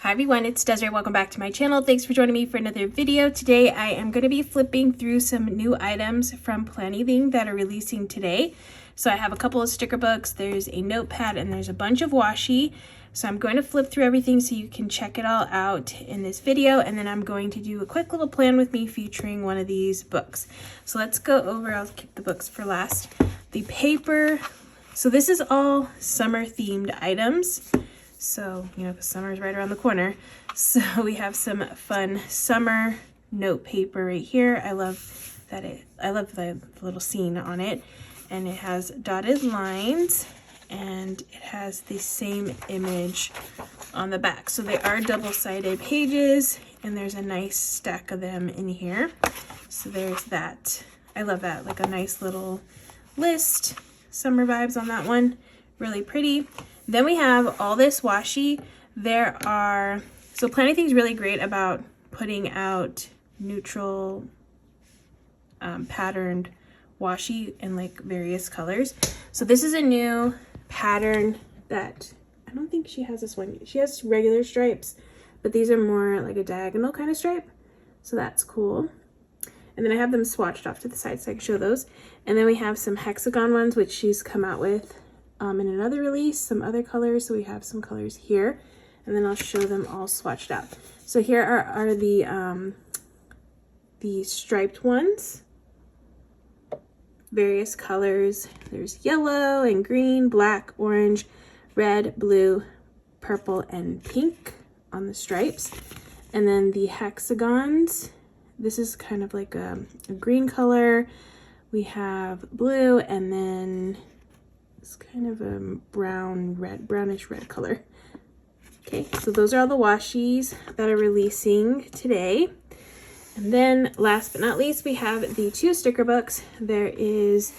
Hi everyone, it's Desiree. Welcome back to my channel. Thanks for joining me for another video. Today I am going to be flipping through some new items from Planything that are releasing today. So I have a couple of sticker books, there's a notepad, and there's a bunch of washi. So I'm going to flip through everything so you can check it all out in this video, and then I'm going to do a quick little plan with me featuring one of these books. So let's go over, I'll keep the books for last. The paper, so this is all summer themed items. So, you know, the summer is right around the corner. So we have some fun summer note paper right here. I love the little scene on it. And it has dotted lines and it has the same image on the back. So they are double-sided pages and there's a nice stack of them in here. So there's that. I love that, like a nice little list. Summer vibes on that one. Really pretty. Then we have all this washi. So Planything's really great about putting out neutral patterned washi in like various colors. So this is a new pattern that, I don't think she has this one. She has regular stripes, but these are more like a diagonal kind of stripe. So that's cool. And then I have them swatched off to the side so I can show those. And then we have some hexagon ones, which she's come out with in another release, some other colors. So we have some colors here, and then I'll show them all swatched out. So here are the striped ones, various colors. There's yellow and green, black, orange, red, blue, purple, and pink on the stripes. And then the hexagons, this is kind of like a green color. We have blue, and then it's kind of a brownish red color. Okay, so those are all the washis that are releasing today. And then last but not least, we have the two sticker books. There is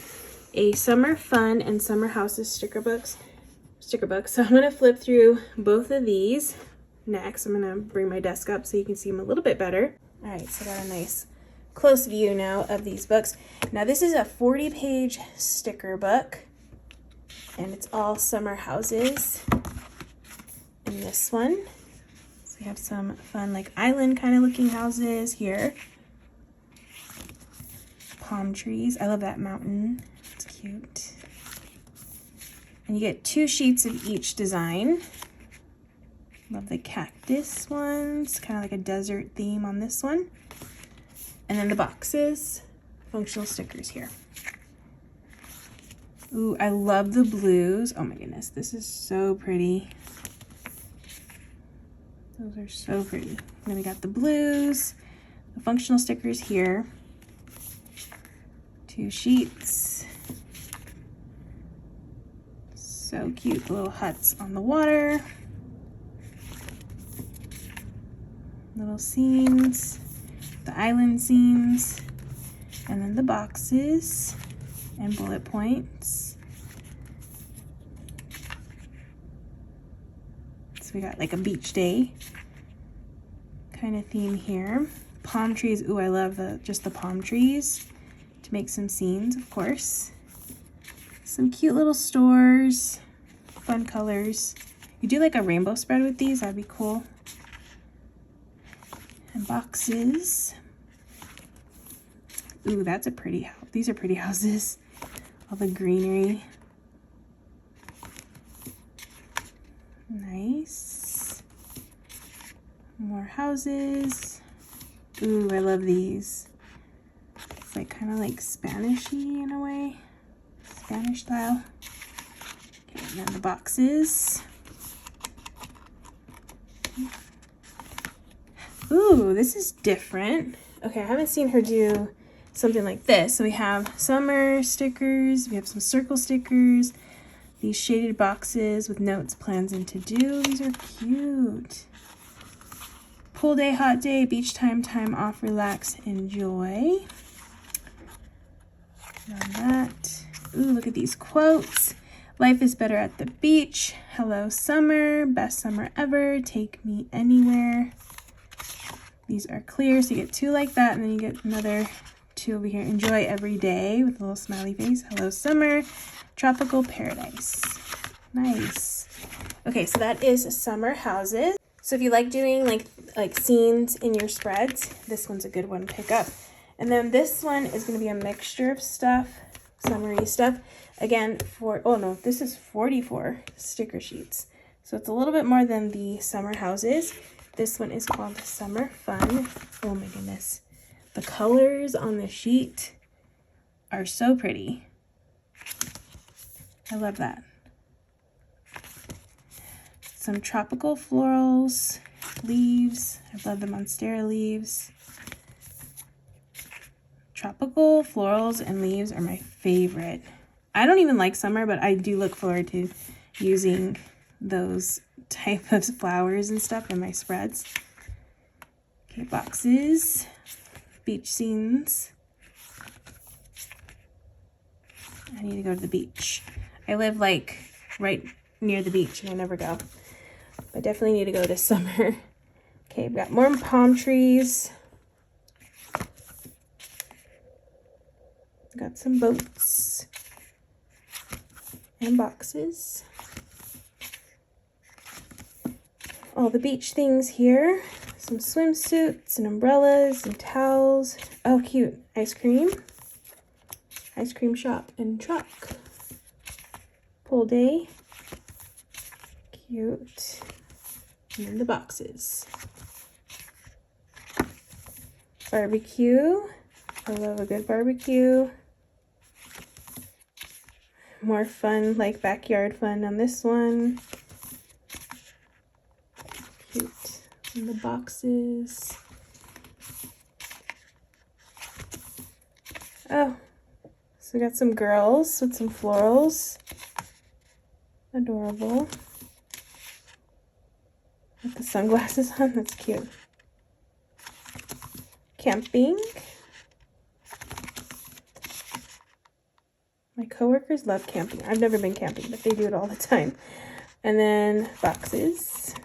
a summer fun and summer houses sticker books. So I'm gonna flip through both of these next. I'm gonna bring my desk up so you can see them a little bit better. All right, so I got a nice close view now of these books. Now this is a 40-page sticker book. And it's all summer houses in this one. So we have some fun like island kind of looking houses here. Palm trees. I love that mountain. It's cute. And you get 2 sheets of each design. Love the cactus ones. Kind of like a desert theme on this one. And then the boxes. Functional stickers here. Ooh, I love the blues. Oh my goodness, this is so pretty. Those are so pretty. And then we got the blues, the functional stickers here. 2 sheets. So cute, the little huts on the water. Little scenes, the island scenes, and then the boxes and bullet points. So we got like a beach day kind of theme here. Palm trees. Ooh, I love just the palm trees to make some scenes, of course. Some cute little stores, fun colors. You do like a rainbow spread with these, that'd be cool. And boxes. Ooh, that's a pretty house. These are pretty houses. All the greenery. Nice. More houses. Ooh, I love these. It's like kind of like Spanishy in a way. Spanish style. Okay, and then the boxes. Ooh, this is different. Okay, I haven't seen her do something like this. So we have summer stickers, we have some circle stickers, these shaded boxes with notes, plans, and to-do. These are cute. Pool day, hot day, beach time, time off, relax, enjoy. Love that. Ooh, look at these quotes. Life is better at the beach. Hello, summer. Best summer ever. Take me anywhere. These are clear, so you get 2 like that, and then you get another 2 over here. Enjoy every day with a little smiley face. Hello, summer. Tropical paradise. Nice. Okay, so that is summer houses. So if you like doing like scenes in your spreads, this one's a good one to pick up. And then this one is going to be a mixture of stuff, summery stuff. Again, oh no, this is 44 sticker sheets. So it's a little bit more than the summer houses. This one is called Summer Fun. Oh my goodness. The colors on the sheet are so pretty. I love that. Some tropical florals, leaves. I love the monstera leaves. Tropical florals and leaves are my favorite. I don't even like summer, but I do look forward to using those type of flowers and stuff in my spreads. Okay, boxes, beach scenes. I need to go to the beach. I live like right near the beach and I never go. I definitely need to go this summer. Okay, we've got more palm trees. Got some boats and boxes. All the beach things here. Some swimsuits and umbrellas and towels. Oh, cute. Ice cream. Ice cream shop and truck. Pool day. Cute. And then the boxes. Barbecue. I love a good barbecue. More fun, like backyard fun on this one. Cute. And the boxes. Oh, so we got some girls with some florals. Adorable. With the sunglasses on, that's cute. Camping. My coworkers love camping. I've never been camping, but they do it all the time. And then boxes.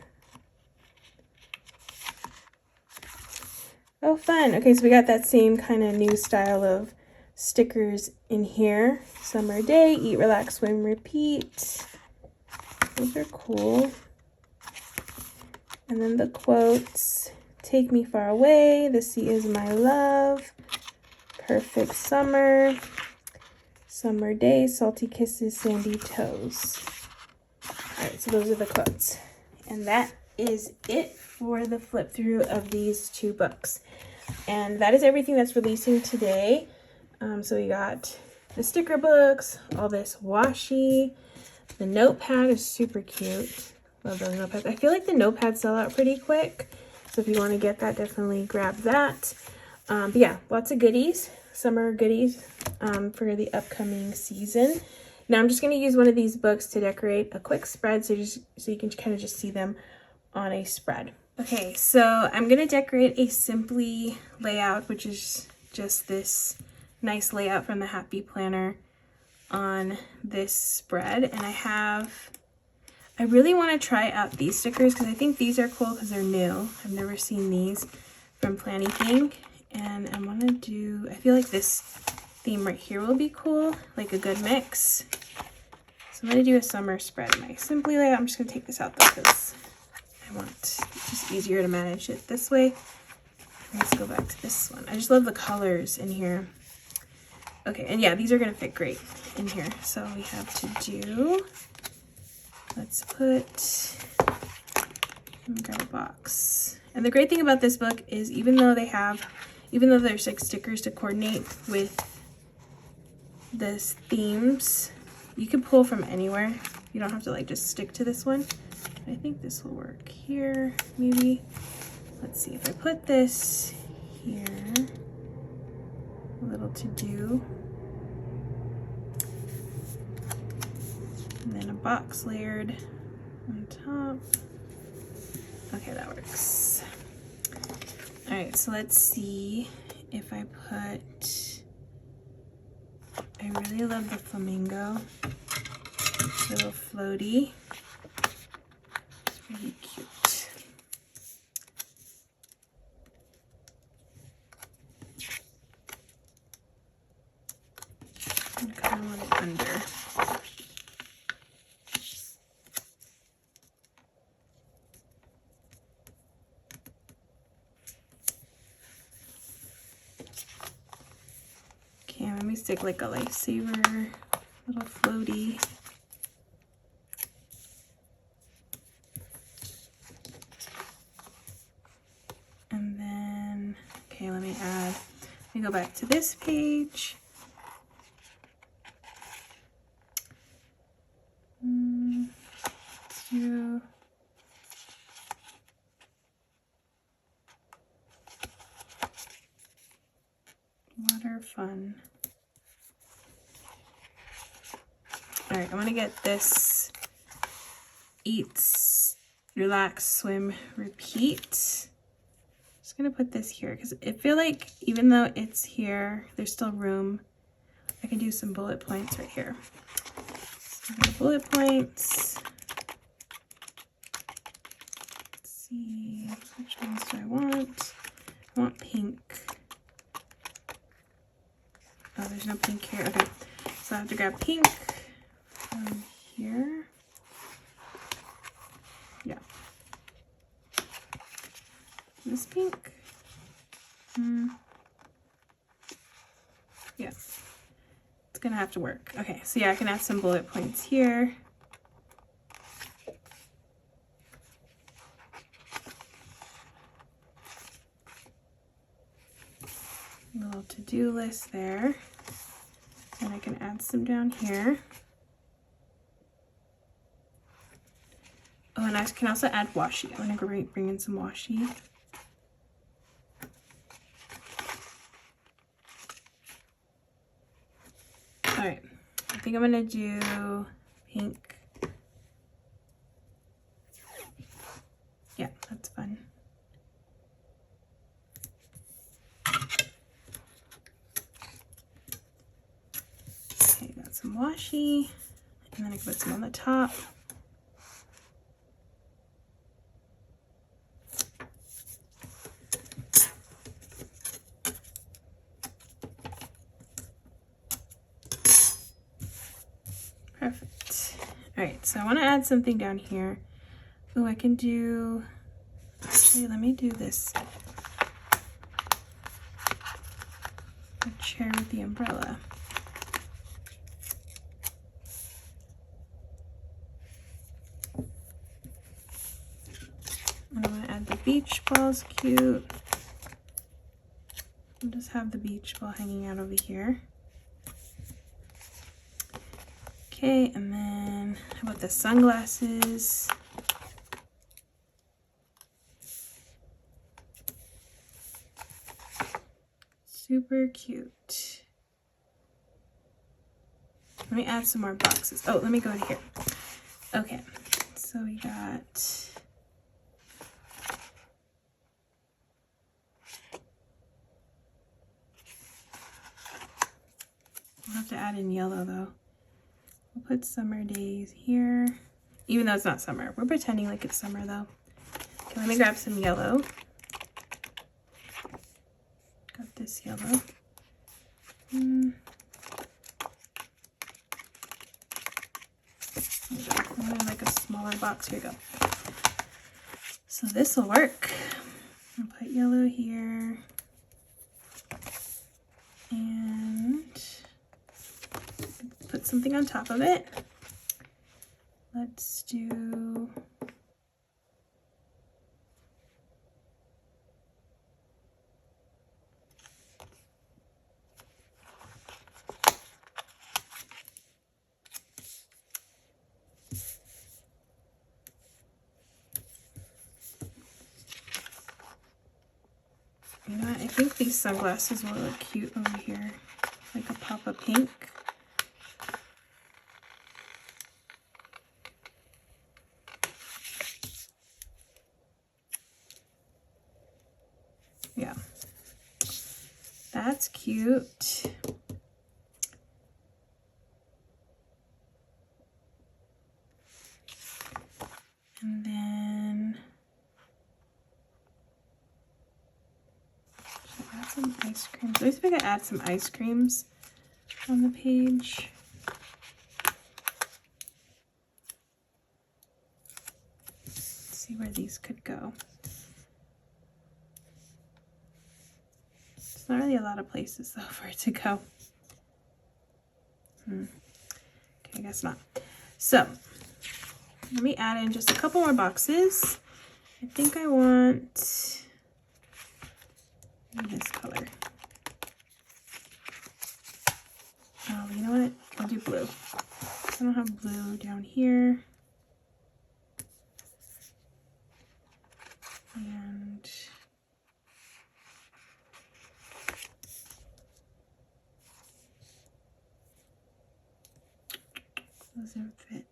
Oh, fun. Okay, so we got that same kind of new style of stickers in here. Summer day, eat, relax, swim, repeat. Those are cool. And then the quotes. Take me far away. The sea is my love. Perfect summer. Summer day, salty kisses, sandy toes. All right, so those are the quotes. And that is it for the flip through of these two books. And that is everything that's releasing today. So we got the sticker books, all this washi. The notepad is super cute. Love those notepads. I feel like the notepads sell out pretty quick. So if you want to get that, definitely grab that. But yeah, lots of goodies, summer goodies for the upcoming season. Now I'm just going to use one of these books to decorate a quick spread so you can kind of just see them on a spread. Okay, so I'm going to decorate a Simply layout, which is just this nice layout from the Happy Planner on this spread. And I really want to try out these stickers because I think these are cool because they're new. I've never seen these from Planything. And I want to do, I feel like this theme right here will be cool, like a good mix. So I'm going to do a summer spread in my Simply layout. I'm just going to take this out though because I want it's just easier to manage it this way. Let's go back to this one. I just love the colors in here. Okay, and yeah, these are going to fit great in here. So we have to do, let's put, let me grab a box. And the great thing about this book is even though there's like stickers to coordinate with this themes, you can pull from anywhere. You don't have to like just stick to this one. I think this will work here, maybe. Let's see if I put this here, a little to do. And then a box layered on top. Okay, that works. All right, so let's see if I put, I really love the flamingo, little floaty. It's really cute. I kind of want it under. And let me stick like a lifesaver, little floaty. And then, okay, let me go back to this page. Let's do water fun. All right, I'm gonna get this Eats, Relax, Swim, Repeat. Just gonna put this here because I feel like even though it's here, there's still room. I can do some bullet points right here. So bullet points. Let's see, which ones do I want? I want pink. Oh, there's no pink here. Okay, so I have to grab pink from here. Yeah. This pink. Yeah. It's gonna have to work. Okay, so yeah, I can add some bullet points here. A little to-do list there. And I can add some down here. Oh, and I can also add washi. I'm gonna go bring in some washi. All right, I think I'm gonna do pink. Yeah, that's fun. Okay, got some washi, and then I can put some on the top. Perfect. All right, so I want to add something down here. Oh, I can do, actually, let me do this. A chair with the umbrella. And I want to add the beach balls, cute. I'll just have the beach ball hanging out over here. Okay, and then how about the sunglasses? Super cute. Let me add some more boxes. Oh, let me go to here. Okay, so we got we'll have to add in yellow though. We'll put summer days here, even though it's not summer. We're pretending like it's summer though. Okay, let me grab some yellow. Got this yellow. I want like a smaller box. Here we go. So this will work. I'll put yellow here. And put something on top of it. Let's do you know what? I think these sunglasses will look cute over here, like a pop of pink. Yeah, that's cute. And then should I add some ice creams? I always think I add some ice creams on the page. Let's see where these could go. There's not really a lot of places though for it to go. Okay, I guess not. So let me add in just a couple more boxes. I think I want this color. Oh, you know what? I'll do blue. I don't have blue down here. And doesn't fit.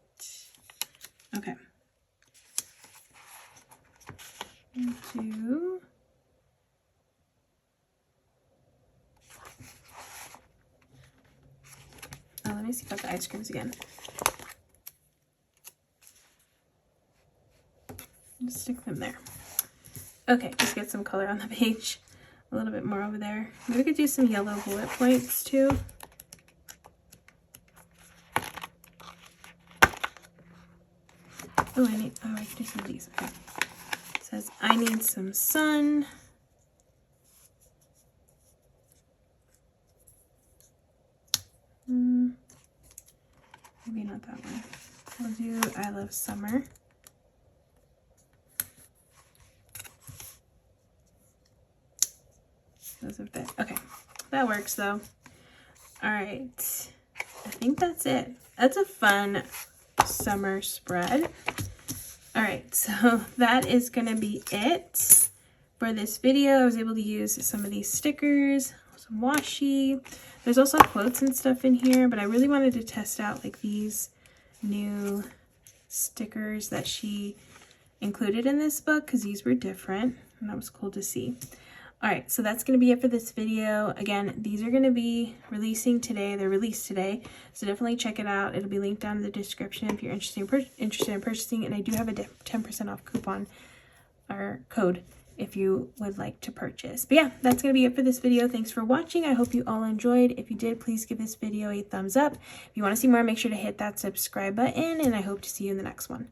Okay. Into let me see about the ice creams again. Just stick them there. Okay, just get some color on the page. A little bit more over there. Maybe we could do some yellow bullet points too. Oh, I can do some of these. Okay. It says, I need some sun. Maybe not that one. We'll do I love summer. Doesn't fit. Okay, that works though. All right, I think that's it. That's a fun summer spread. All right, so that is gonna be it for this video. I was able to use some of these stickers, some washi. There's also quotes and stuff in here, but I really wanted to test out like these new stickers that she included in this book because these were different and that was cool to see. All right, so that's going to be it for this video. Again, these are going to be releasing today. They're released today, so definitely check it out. It'll be linked down in the description if you're interested in purchasing, and I do have a 10% off coupon or code if you would like to purchase. But yeah, that's going to be it for this video. Thanks for watching. I hope you all enjoyed. If you did, please give this video a thumbs up. If you want to see more, make sure to hit that subscribe button, and I hope to see you in the next one.